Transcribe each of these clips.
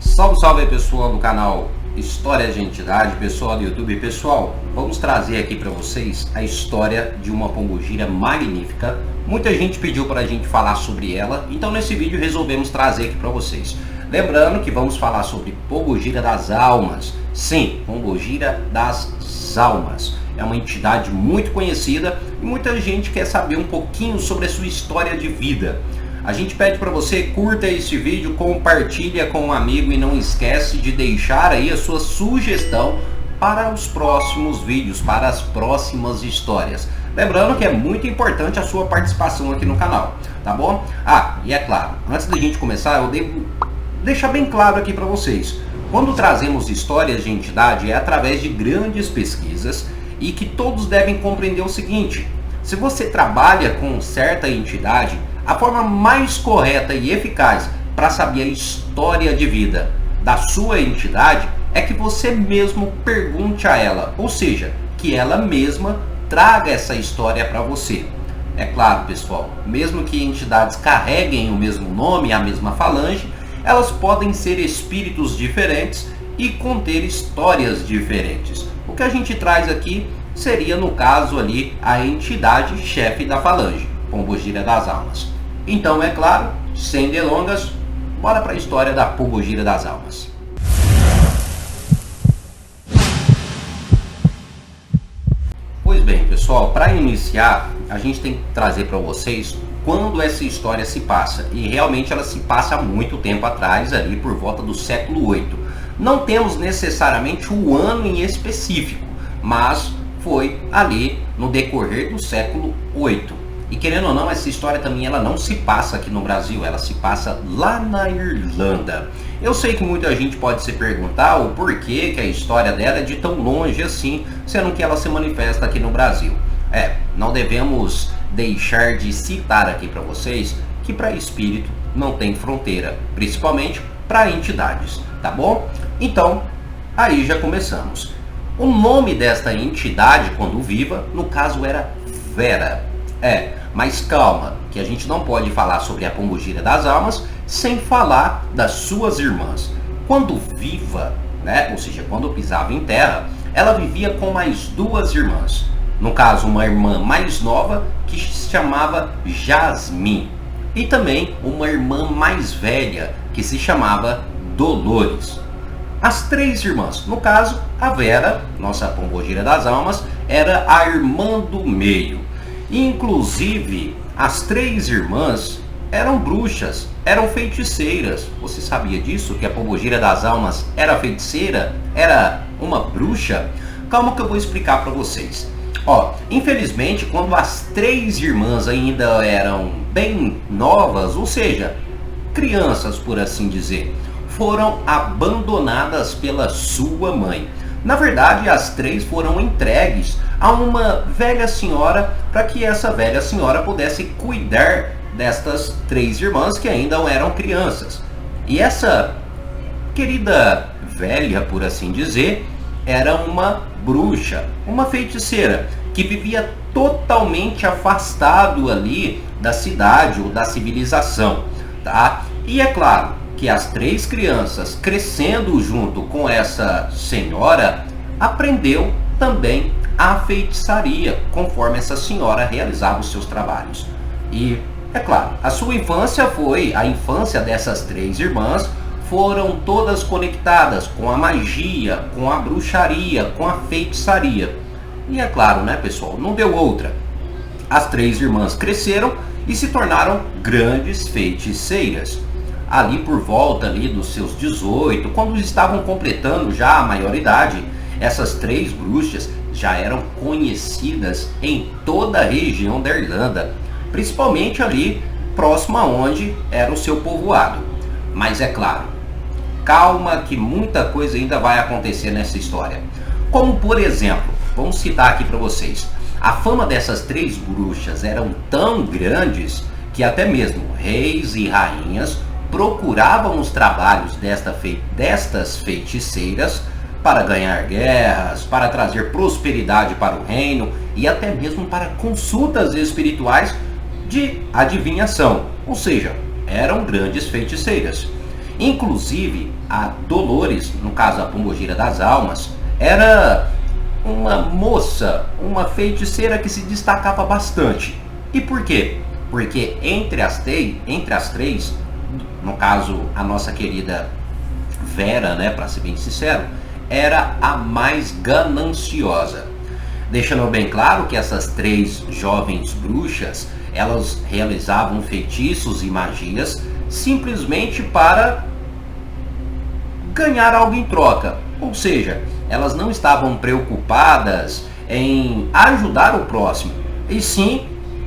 Salve, salve aí, pessoal do canal Histórias de Entidade, pessoal do YouTube. Pessoal, vamos trazer aqui para vocês a história de uma pombogira magnífica. Muita gente pediu para a gente falar sobre ela, então nesse vídeo resolvemos trazer aqui para vocês. Lembrando que vamos falar sobre pombogira das almas. Sim, pombogira das almas. É uma entidade muito conhecida e muita gente quer saber um pouquinho sobre a sua história de vida. A gente pede para você, curta esse vídeo, compartilha com um amigo e não esquece de deixar aí a sua sugestão para os próximos vídeos, para as próximas histórias. Lembrando que é muito importante a sua participação aqui no canal, tá bom? E é claro, antes da gente começar, eu devo deixar bem claro aqui para vocês. Quando trazemos histórias de entidade é através de grandes pesquisas e que todos devem compreender o seguinte: se você trabalha com certa entidade, a forma mais correta e eficaz para saber a história de vida da sua entidade é que você mesmo pergunte a ela, ou seja, que ela mesma traga essa história para você. É claro, pessoal, mesmo que entidades carreguem o mesmo nome, a mesma falange, elas podem ser espíritos diferentes e conter histórias diferentes. O que a gente traz aqui seria, no caso ali, a entidade chefe da falange, pombogira das almas. Então, é claro, sem delongas, bora para a história da pombogira das almas. Pois bem, pessoal, para iniciar, a gente tem que trazer para vocês quando essa história se passa. E realmente ela se passa há muito tempo atrás, ali por volta do século VIII. Não temos necessariamente o ano em específico, mas foi ali no decorrer do século VIII. E querendo ou não, essa história também ela não se passa aqui no Brasil, ela se passa lá na Irlanda. Eu sei que muita gente pode se perguntar o porquê que a história dela é de tão longe assim, sendo que ela se manifesta aqui no Brasil. Não devemos deixar de citar aqui para vocês que para espírito não tem fronteira, principalmente para entidades, tá bom? Então, aí já começamos. O nome desta entidade, quando viva, no caso era Vera. Mas calma, que a gente não pode falar sobre a pombogira das almas sem falar das suas irmãs. Quando viva, ou seja, quando pisava em terra, ela vivia com mais duas irmãs. No caso, uma irmã mais nova que se chamava Jasmine e também uma irmã mais velha que se chamava Dolores. As três irmãs, no caso, a Vera, nossa pombogira das almas, era a irmã do meio. Inclusive, as três irmãs eram bruxas, eram feiticeiras. Você sabia disso? Que a pombogira das almas era feiticeira? Era uma bruxa? Calma que eu vou explicar para vocês. Infelizmente, quando as três irmãs ainda eram bem novas, ou seja, crianças por assim dizer, foram abandonadas pela sua mãe. Na verdade, as três foram entregues a uma velha senhora para que essa velha senhora pudesse cuidar destas três irmãs que ainda eram crianças. E essa querida velha, por assim dizer, era uma bruxa, uma feiticeira, que vivia totalmente afastado ali da cidade ou da civilização, tá? E é claro que as três crianças, crescendo junto com essa senhora, aprendeu também a feitiçaria, conforme essa senhora realizava os seus trabalhos. E, é claro, a sua infância a infância dessas três irmãs foram todas conectadas com a magia, com a bruxaria, com a feitiçaria. E é claro, pessoal, não deu outra. As três irmãs cresceram e se tornaram grandes feiticeiras. Ali por volta ali dos seus 18, quando estavam completando já a maioridade, essas três bruxas já eram conhecidas em toda a região da Irlanda, principalmente ali próximo a onde era o seu povoado. Mas é claro, calma que muita coisa ainda vai acontecer nessa história. Como por exemplo, vamos citar aqui para vocês, a fama dessas três bruxas eram tão grandes que até mesmo reis e rainhas procuravam os trabalhos destas feiticeiras para ganhar guerras, para trazer prosperidade para o reino e até mesmo para consultas espirituais de adivinhação, ou seja, eram grandes feiticeiras. Inclusive, a Dolores, no caso a Pombogira das Almas, era uma moça, uma feiticeira que se destacava bastante. E por quê? Porque entre as três, no caso a nossa querida Vera, né, para ser bem sincero, era a mais gananciosa. Deixando bem claro que essas três jovens bruxas, elas realizavam feitiços e magias simplesmente para ganhar algo em troca. Ou seja, elas não estavam preocupadas em ajudar o próximo, e sim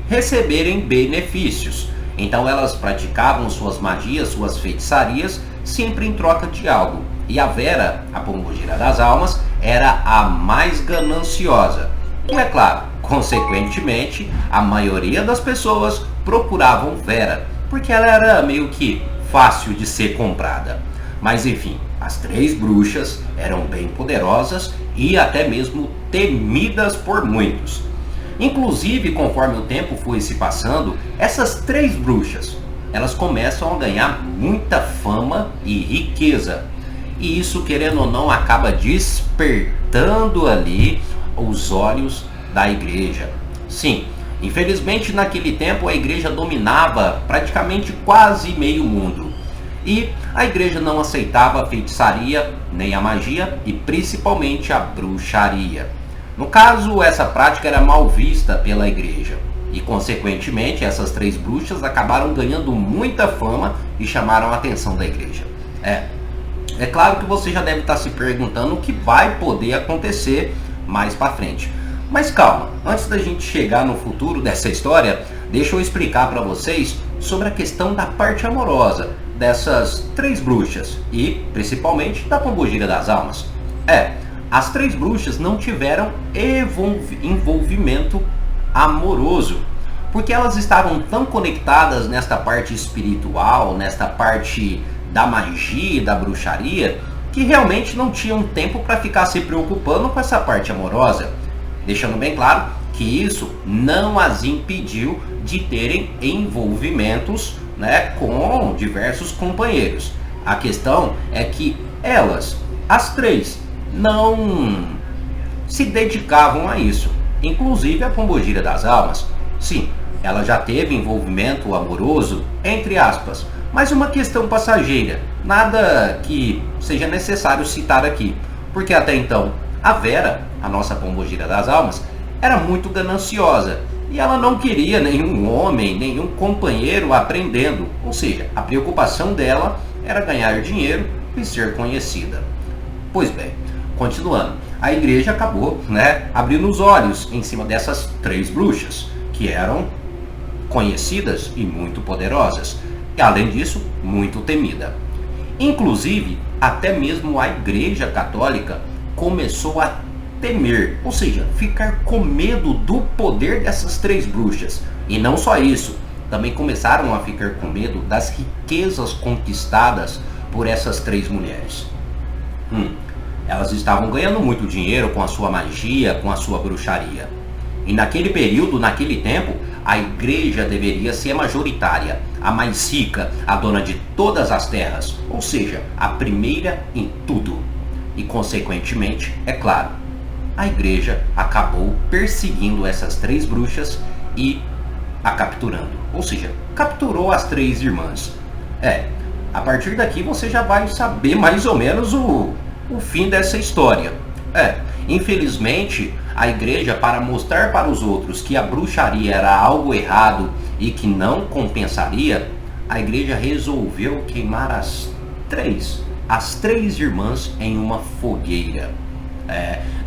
receberem benefícios. Então elas praticavam suas magias, suas feitiçarias, sempre em troca de algo. E a Vera, a Pombogira das Almas, era a mais gananciosa. E é claro, consequentemente, a maioria das pessoas procuravam Vera, porque ela era meio que fácil de ser comprada. Mas enfim, as três bruxas eram bem poderosas e até mesmo temidas por muitos. Inclusive, conforme o tempo foi se passando, essas três bruxas, elas começam a ganhar muita fama e riqueza. E isso, querendo ou não, acaba despertando ali os olhos da igreja. Sim, infelizmente naquele tempo a igreja dominava praticamente quase meio mundo. E a igreja não aceitava a feitiçaria, nem a magia e principalmente a bruxaria. No caso, essa prática era mal vista pela igreja. E consequentemente, essas três bruxas acabaram ganhando muita fama e chamaram a atenção da igreja. É claro que você já deve estar se perguntando o que vai poder acontecer mais para frente. Mas calma, antes da gente chegar no futuro dessa história, deixa eu explicar para vocês sobre a questão da parte amorosa dessas três bruxas e principalmente da Pombogira das Almas. As três bruxas não tiveram envolvimento amoroso, porque elas estavam tão conectadas nesta parte espiritual, nesta parte da magia e da bruxaria, que realmente não tinham tempo para ficar se preocupando com essa parte amorosa. Deixando bem claro que isso não as impediu de terem envolvimentos, né, com diversos companheiros. A questão é que elas, as três, não se dedicavam a isso. Inclusive a Pombogira das Almas, sim, ela já teve envolvimento amoroso, entre aspas, mas uma questão passageira, nada que seja necessário citar aqui, porque até então a Vera, a nossa Pombogira das Almas, era muito gananciosa e ela não queria nenhum homem, nenhum companheiro aprendendo, ou seja, a preocupação dela era ganhar dinheiro e ser conhecida. Pois bem, continuando, a igreja acabou, né, abrindo os olhos em cima dessas três bruxas, que eram conhecidas e muito poderosas, e além disso, muito temida. Inclusive, até mesmo a igreja católica começou a temer, ou seja, ficar com medo do poder dessas três bruxas. E não só isso, também começaram a ficar com medo das riquezas conquistadas por essas três mulheres. Elas estavam ganhando muito dinheiro com a sua magia, com a sua bruxaria. E naquele período, naquele tempo, a igreja deveria ser majoritária, a mais rica, a dona de todas as terras, ou seja, a primeira em tudo. E consequentemente, é claro, a igreja acabou perseguindo essas três bruxas e a capturando. Ou seja, capturou as três irmãs. A partir daqui você já vai saber mais ou menos o fim dessa história. Infelizmente, a igreja, para mostrar para os outros que a bruxaria era algo errado e que não compensaria, a igreja resolveu queimar as três irmãs em uma fogueira.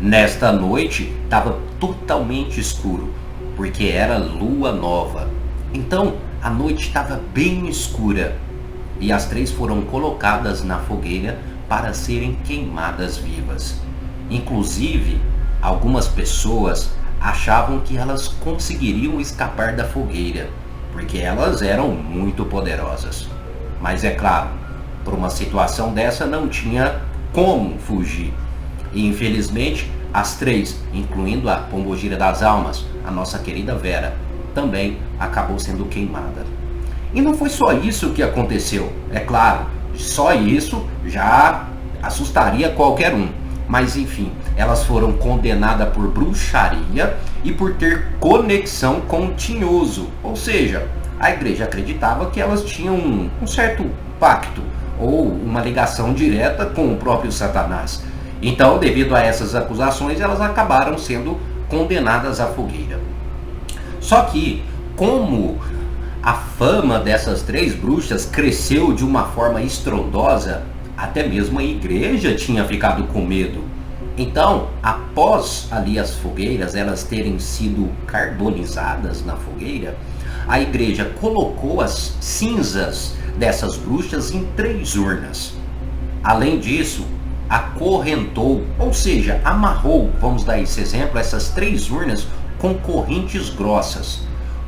Nesta noite estava totalmente escuro, porque era lua nova. Então a noite estava bem escura e as três foram colocadas na fogueira para serem queimadas vivas. Inclusive, algumas pessoas achavam que elas conseguiriam escapar da fogueira, porque elas eram muito poderosas. Mas é claro, por uma situação dessa não tinha como fugir. E infelizmente, as três, incluindo a Pombogira das Almas, a nossa querida Vera, também acabou sendo queimada. E não foi só isso que aconteceu. É claro, Só isso já assustaria qualquer um. Mas enfim, elas foram condenadas por bruxaria e por ter conexão com o tinhoso. Ou seja, a igreja acreditava que elas tinham um certo pacto ou uma ligação direta com o próprio Satanás. Então, devido a essas acusações, elas acabaram sendo condenadas à fogueira. Só que, como a fama dessas 3 bruxas cresceu de uma forma estrondosa, até mesmo a igreja tinha ficado com medo. Então, após ali as fogueiras, elas terem sido carbonizadas na fogueira, a igreja colocou as cinzas dessas bruxas em 3 urnas. Além disso, acorrentou, ou seja, amarrou, vamos dar esse exemplo, essas 3 urnas com correntes grossas.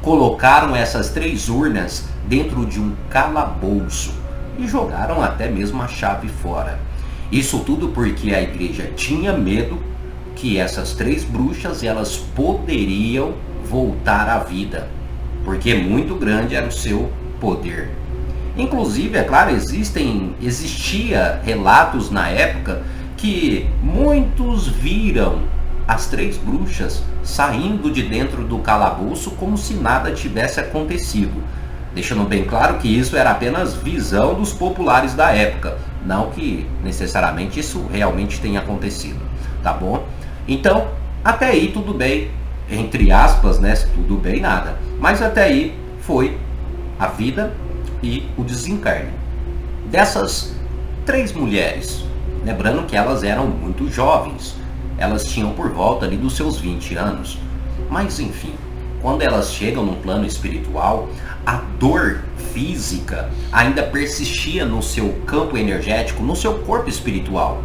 Colocaram essas 3 urnas dentro de um calabouço e jogaram até mesmo a chave fora. Isso tudo porque a igreja tinha medo que essas 3 bruxas elas poderiam voltar à vida, porque muito grande era o seu poder. Inclusive, é claro, existia relatos na época que muitos viram as 3 bruxas saindo de dentro do calabouço como se nada tivesse acontecido. Deixando bem claro que isso era apenas visão dos populares da época, não que necessariamente isso realmente tenha acontecido, tá bom? Então, até aí tudo bem, entre aspas, né? Tudo bem nada, mas até aí foi a vida e o desencarne dessas 3 mulheres. Lembrando que elas eram muito jovens, elas tinham por volta ali dos seus 20 anos. Mas enfim, quando elas chegam no plano espiritual, a dor física ainda persistia no seu campo energético, no seu corpo espiritual.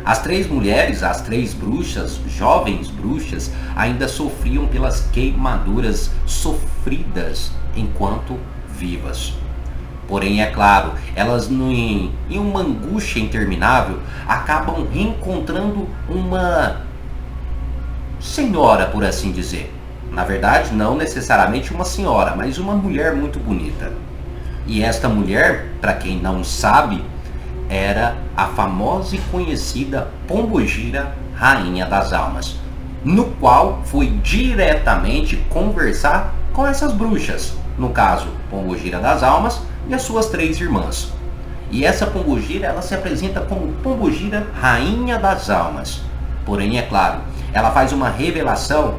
As 3 mulheres, as 3 bruxas, jovens bruxas, ainda sofriam pelas queimaduras sofridas enquanto vivas. Porém, é claro, elas em uma angústia interminável acabam reencontrando uma senhora, por assim dizer. Na verdade, não necessariamente uma senhora, mas uma mulher muito bonita. E esta mulher, para quem não sabe, era a famosa e conhecida Pombogira, Rainha das Almas, no qual foi diretamente conversar com essas bruxas, no caso, Pombogira das Almas e as suas 3 irmãs. E essa Pombogira, ela se apresenta como Pombogira, Rainha das Almas. Porém, é claro, ela faz uma revelação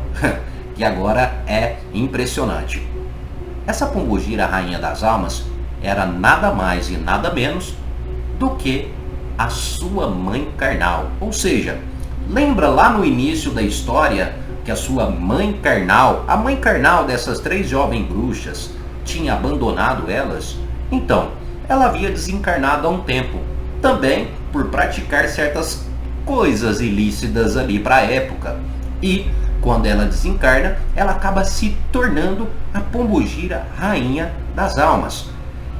que agora é impressionante. Essa Pombogira, Rainha das Almas, era nada mais e nada menos do que a sua mãe carnal. Ou seja, lembra lá no início da história que a sua mãe carnal, a mãe carnal dessas 3 jovens bruxas, tinha abandonado elas? Então, ela havia desencarnado há um tempo, também por praticar certas coisas ilícitas ali para a época. E quando ela desencarna, ela acaba se tornando a Pombogira, Rainha das Almas.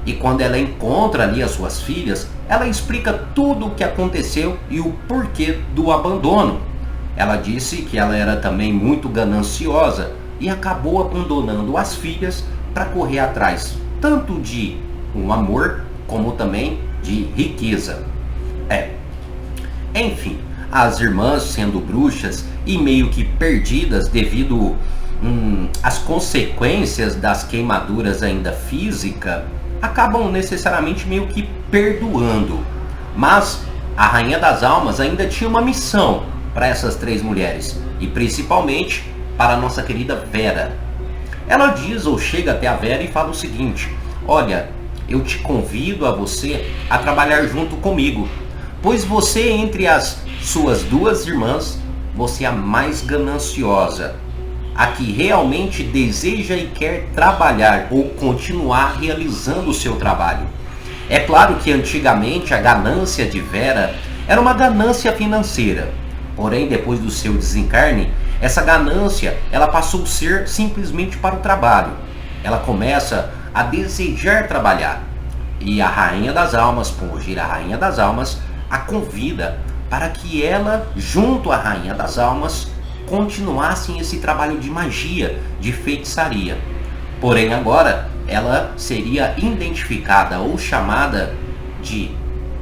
E quando ela encontra ali as suas filhas, ela explica tudo o que aconteceu e o porquê do abandono. Ela disse que ela era também muito gananciosa e acabou abandonando as filhas para correr atrás tanto de um amor como também de riqueza. Enfim, as irmãs, sendo bruxas e meio que perdidas devido às consequências das queimaduras ainda físicas, acabam necessariamente meio que perdoando. Mas a Rainha das Almas ainda tinha uma missão para essas 3 mulheres, e principalmente para a nossa querida Vera. Ela diz ou chega até a Vera e fala o seguinte: olha, eu te convido a você a trabalhar junto comigo, pois você, entre as suas 2 irmãs, você é a mais gananciosa, a que realmente deseja e quer trabalhar ou continuar realizando o seu trabalho. É claro que antigamente a ganância de Vera era uma ganância financeira, porém depois do seu desencarne, essa ganância ela passou a ser simplesmente para o trabalho. Ela começa a desejar trabalhar, e a Rainha das Almas, Pombogira, a Rainha das Almas, a convida para que ela, junto à Rainha das Almas, continuassem esse trabalho de magia, de feitiçaria. Porém agora ela seria identificada ou chamada de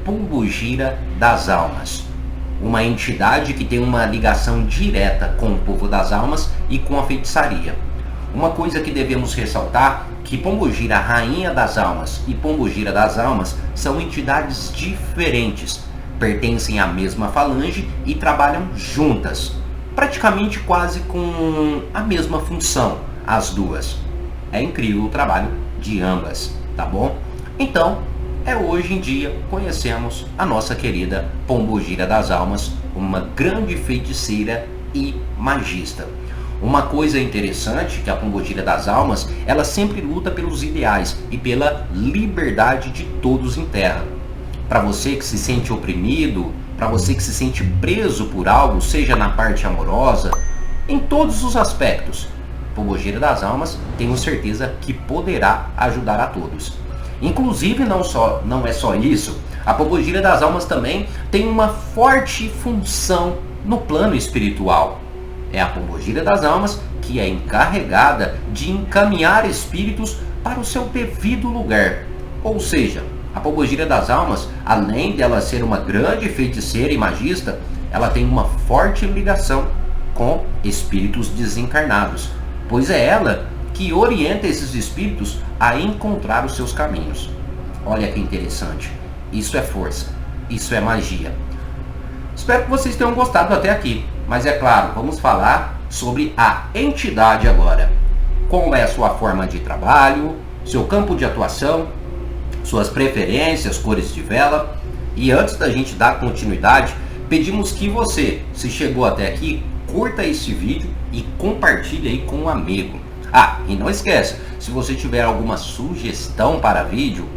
Pombogira das Almas, uma entidade que tem uma ligação direta com o povo das almas e com a feitiçaria. Uma coisa que devemos ressaltar, que Pombogira Rainha das Almas e Pombogira das Almas são entidades diferentes, pertencem à mesma falange e trabalham juntas, praticamente quase com a mesma função, as duas. É incrível o trabalho de ambas, tá bom? Então, hoje em dia conhecemos a nossa querida Pombogira das Almas, uma grande feiticeira e magista. Uma coisa interessante que a Pombogira das Almas, ela sempre luta pelos ideais e pela liberdade de todos em terra. Para você que se sente oprimido, para você que se sente preso por algo, seja na parte amorosa, em todos os aspectos, Pombogira das Almas, tenho certeza que poderá ajudar a todos. Inclusive, não é só isso, a Pombogira das Almas também tem uma forte função no plano espiritual. É a Pombogira das Almas que é encarregada de encaminhar espíritos para o seu devido lugar. Ou seja, a Pombogira das Almas, além dela ser uma grande feiticeira e magista, ela tem uma forte ligação com espíritos desencarnados, pois é ela que orienta esses espíritos a encontrar os seus caminhos. Olha que interessante. Isso é força. Isso é magia. Espero que vocês tenham gostado até aqui. Mas é claro, vamos falar sobre a entidade agora. Qual é a sua forma de trabalho, seu campo de atuação, suas preferências, cores de vela. E antes da gente dar continuidade, pedimos que você, se chegou até aqui, curta esse vídeo e compartilhe aí com um amigo. E não esqueça, se você tiver alguma sugestão para vídeo,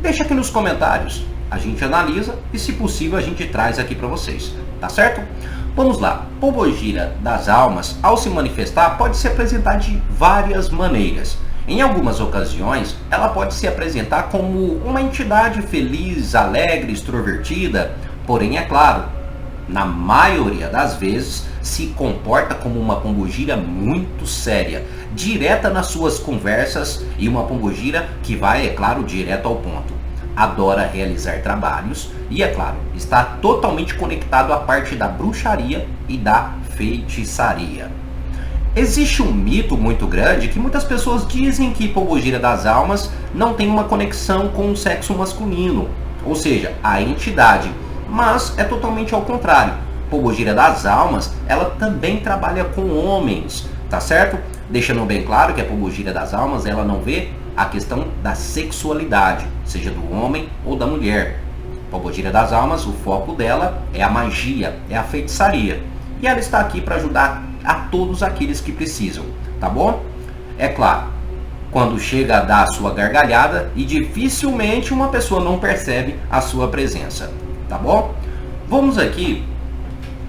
deixa aqui nos comentários. A gente analisa e, se possível, a gente traz aqui para vocês, tá certo? Vamos lá. Pombogira das Almas, ao se manifestar, pode se apresentar de várias maneiras. Em algumas ocasiões, ela pode se apresentar como uma entidade feliz, alegre, extrovertida, porém, é claro, na maioria das vezes, se comporta como uma pombogira muito séria, direta nas suas conversas e uma pombogira que vai, é claro, direto ao ponto. Adora realizar trabalhos e, é claro, está totalmente conectado à parte da bruxaria e da feitiçaria. Existe um mito muito grande que muitas pessoas dizem que Pombogira das Almas não tem uma conexão com o sexo masculino, ou seja, a entidade, mas é totalmente ao contrário. Pombogira das Almas, ela também trabalha com homens, tá certo? Deixando bem claro que a Pombogira das Almas, ela não vê a questão da sexualidade, seja do homem ou da mulher. Pombogira das Almas, o foco dela é a magia, é a feitiçaria. E ela está aqui para ajudar a todos aqueles que precisam, tá bom? É claro, quando chega a dar a sua gargalhada e dificilmente uma pessoa não percebe a sua presença, tá bom? Vamos aqui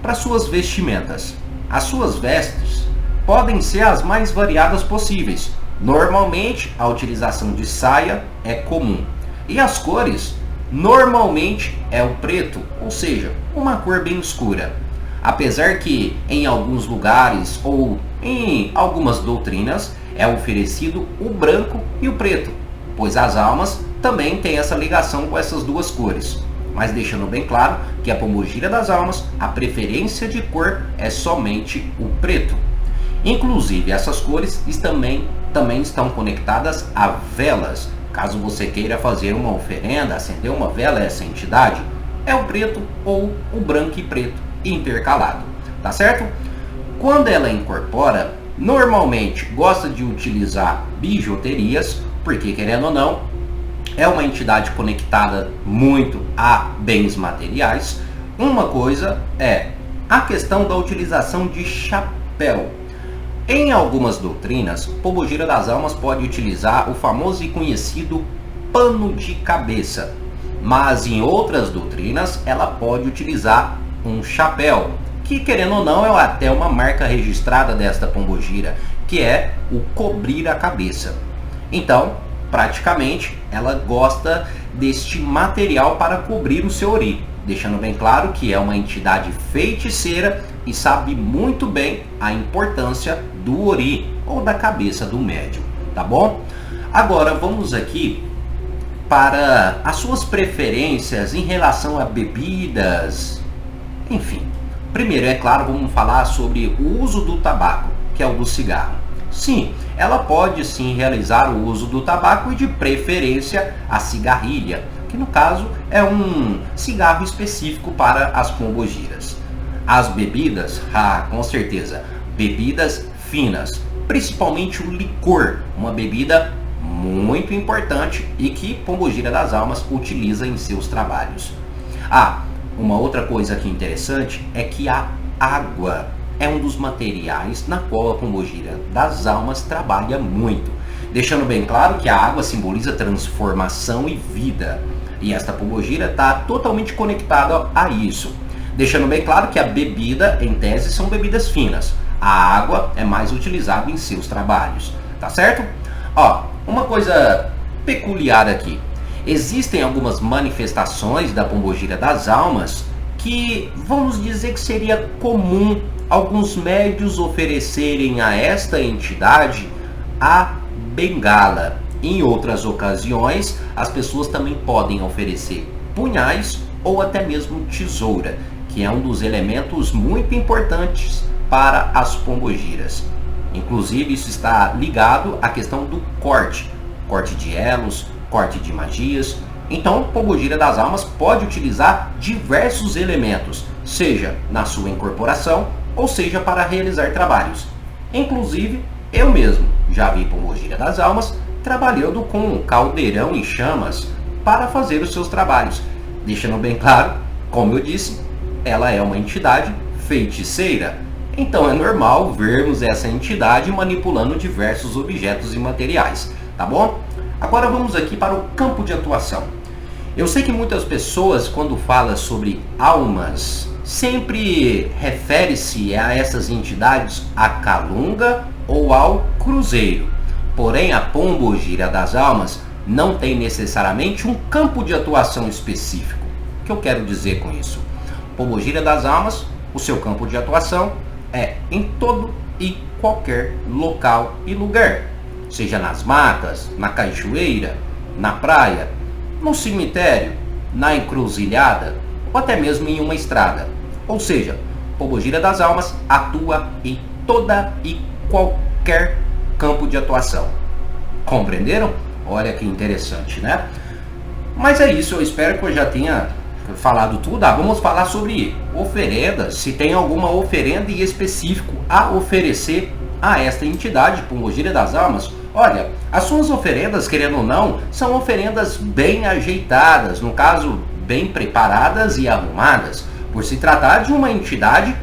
para suas vestimentas. As suas vestes podem ser as mais variadas possíveis. Normalmente, a utilização de saia é comum. E as cores, normalmente, é o preto, ou seja, uma cor bem escura. Apesar que, em alguns lugares ou em algumas doutrinas, é oferecido o branco e o preto, pois as almas também têm essa ligação com essas duas cores. Mas deixando bem claro que a Pombogira das Almas, a preferência de cor é somente o preto. Inclusive, essas cores também estão conectadas a velas. Caso você queira fazer uma oferenda, acender uma vela a essa entidade, é o preto ou o branco e preto intercalado, tá certo? Quando ela incorpora, normalmente gosta de utilizar bijuterias, porque, querendo ou não, é uma entidade conectada muito a bens materiais. Uma coisa é a questão da utilização de chapéu. Em algumas doutrinas, Pombogira das Almas pode utilizar o famoso e conhecido pano de cabeça, mas em outras doutrinas ela pode utilizar um chapéu, que, querendo ou não, é até uma marca registrada desta Pombogira, que é o cobrir a cabeça. Então, praticamente, ela gosta deste material para cobrir o seu ori, deixando bem claro que é uma entidade feiticeira e sabe muito bem a importância do ori ou da cabeça do médium, tá bom? Agora vamos aqui para as suas preferências em relação a bebidas, enfim. Primeiro, é claro, vamos falar sobre o uso do tabaco, que é o do cigarro. Sim, ela pode sim realizar o uso do tabaco e de preferência a cigarrilha, que no caso é um cigarro específico para as pombogiras. As bebidas, com certeza, bebidas finas, principalmente o licor, uma bebida muito importante e que Pombogira das Almas utiliza em seus trabalhos. Uma outra coisa aqui interessante é que a água é um dos materiais na qual a Pombogira das Almas trabalha muito, deixando bem claro que a água simboliza transformação e vida, e esta Pombogira está totalmente conectada a isso, deixando bem claro que a bebida, em tese, são bebidas finas, a água é mais utilizada em seus trabalhos, tá certo? Uma coisa peculiar aqui. Existem algumas manifestações da Pombogira das Almas que vamos dizer que seria comum alguns médios oferecerem a esta entidade a bengala. Em outras ocasiões, as pessoas também podem oferecer punhais ou até mesmo tesoura, que é um dos elementos muito importantes para as pombogiras. Inclusive, isso está ligado à questão do corte de elos, corte de magias. Então, Pombogira das Almas pode utilizar diversos elementos, seja na sua incorporação ou seja para realizar trabalhos. Inclusive, eu mesmo já vi Pombogira das Almas trabalhando com um caldeirão em chamas para fazer os seus trabalhos, deixando bem claro, como eu disse, ela é uma entidade feiticeira. Então é normal vermos essa entidade manipulando diversos objetos e materiais, tá bom? Agora vamos aqui para o campo de atuação. Eu sei que muitas pessoas, quando falam sobre almas, sempre refere-se a essas entidades a Calunga ou ao Cruzeiro. Porém, a Pombogira das Almas não tem necessariamente um campo de atuação específico. O que eu quero dizer com isso? Pombogira das Almas, o seu campo de atuação é em todo e qualquer local e lugar, seja nas matas, na cachoeira, na praia, no cemitério, na encruzilhada ou até mesmo em uma estrada. Ou seja, Pombogira das Almas atua em toda e qualquer campo de atuação. Compreenderam? Olha que interessante, né? Mas é isso, eu espero que eu já tenha falado tudo. Vamos falar sobre oferendas, se tem alguma oferenda em específico a oferecer a esta entidade, Pombogira das Almas. Olha, as suas oferendas, querendo ou não, são oferendas bem ajeitadas, no caso, bem preparadas e arrumadas, por se tratar de uma entidade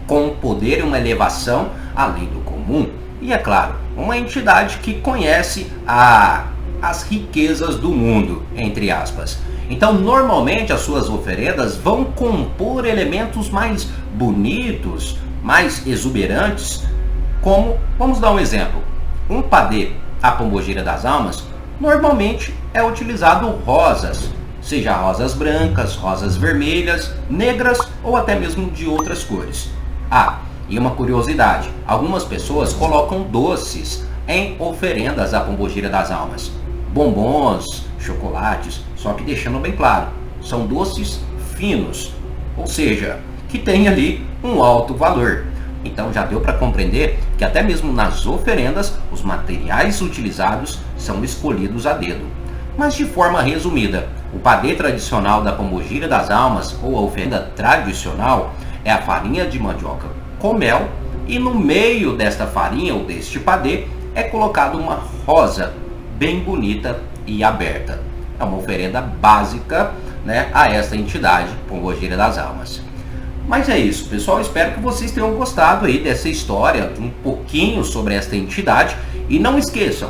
com um poder e uma elevação além do comum. E é claro, uma entidade que conhece as riquezas do mundo, entre aspas. Então, normalmente as suas oferendas vão compor elementos mais bonitos, mais exuberantes, como, vamos dar um exemplo, um padê, a Pombogira das Almas, normalmente é utilizado rosas, seja rosas brancas, rosas vermelhas, negras ou até mesmo de outras cores. E uma curiosidade, algumas pessoas colocam doces em oferendas à Pombogira das Almas, bombons, chocolates, só que deixando bem claro, são doces finos, ou seja, que tem ali um alto valor. Então já deu para compreender que até mesmo nas oferendas, os materiais utilizados são escolhidos a dedo. Mas de forma resumida, o padê tradicional da Pombogira das Almas, ou a oferenda tradicional, é a farinha de mandioca com mel, e no meio desta farinha ou deste padê é colocado uma rosa bem bonita e aberta. É uma oferenda básica, né, a esta entidade, Pombogira das Almas. Mas é isso, pessoal, espero que vocês tenham gostado aí dessa história, de um pouquinho sobre esta entidade. E não esqueçam,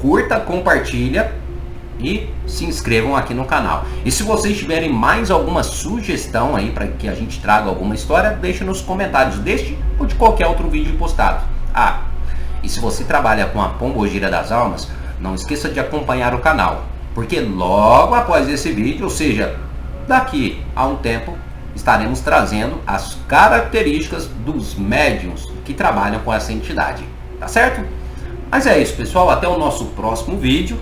curta, compartilha e se inscrevam aqui no canal. E se vocês tiverem mais alguma sugestão aí para que a gente traga alguma história, deixe nos comentários deste ou de qualquer outro vídeo postado. E se você trabalha com a Pombogira das Almas, não esqueça de acompanhar o canal, porque logo após esse vídeo, ou seja, daqui a um tempo, estaremos trazendo as características dos médiuns que trabalham com essa entidade, tá certo? Mas é isso, pessoal, até o nosso próximo vídeo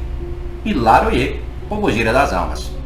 e Laroie, Pombogira das Almas.